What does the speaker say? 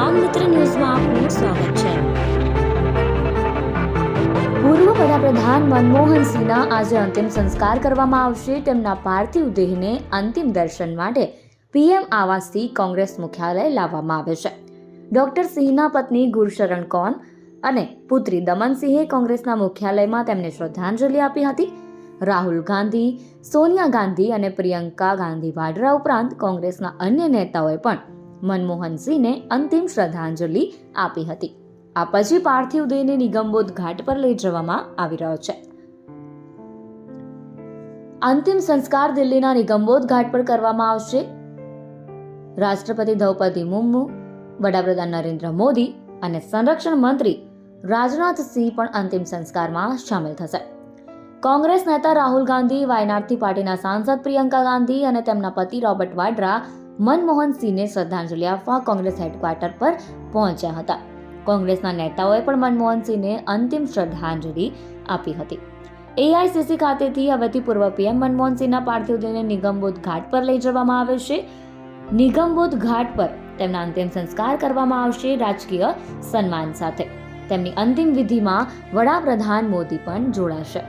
તમામ મિત્ર ન્યૂઝમાં આપનું સ્વાગત છે. પૂર્વ વડાપ્રધાન મનમોહન સિંહના આજે અંતિમ સંસ્કાર કરવામાં આવશે. તેમના પાર્થિવ દેહને અંતિમ દર્શન માટે પીએમ આવાસથી કોંગ્રેસ મુખ્યાલય લાવવામાં આવે છે. ડોક્ટર સિંહના પત્ની ગુરશરણ કૌર અને પુત્રી દમનસિંહે કોંગ્રેસના મુખ્યાલયમાં તેમને શ્રદ્ધાંજલિ આપી હતી. રાહુલ ગાંધી, સોનિયા ગાંધી અને પ્રિયંકા ગાંધી વાડ્રા ઉપરાંત કોંગ્રેસના અન્ય નેતાઓએ પણ મનમોહન સિંહને અંતિમ શ્રદ્ધાંજલિ આપી હતી. આ પછી પાર્થિવ દેહને નિગમબોધ ઘાટ પર લઈ જવામાં આવી રહ્યો છે. અંતિમ સંસ્કાર દિલ્હીના નિગમબોધ ઘાટ પર કરવામાં આવશે. રાષ્ટ્રપતિ દ્રૌપદી મુર્મુ, વડાપ્રધાન નરેન્દ્ર મોદી અને સંરક્ષણ મંત્રી રાજનાથ સિંહ પણ અંતિમ સંસ્કારમાં સામેલ થશે. કોંગ્રેસ નેતા રાહુલ ગાંધી, વાયનાડથી પાર્ટીના સાંસદ પ્રિયંકા ગાંધી અને તેમના પતિ રોબર્ટ વાડ્રા મનમોહન સિંહને શ્રદ્ધાંજલિ આપવા કોંગ્રેસ હેડક્વાર્ટર પર પહોંચ્યા હતા. કોંગ્રેસના નેતાઓએ પણ મનમોહન સિંહને અંતિમ શ્રદ્ધાંજલિ આપી હતી. એઆઈસીસી ખાતેથી હવેથી પૂર્વ પીએમ મનમોહન સિંહના પાર્થિવ દેહને નિગમબોધ ઘાટ પર લઈ જવામાં આવે છે. નિગમબોધ ઘાટ પર તેમના અંતિમ સંસ્કાર કરવામાં આવશે રાજકીય સન્માન સાથે. તેમની અંતિમ વિધિમાં વડાપ્રધાન મોદી પણ જોડાશે.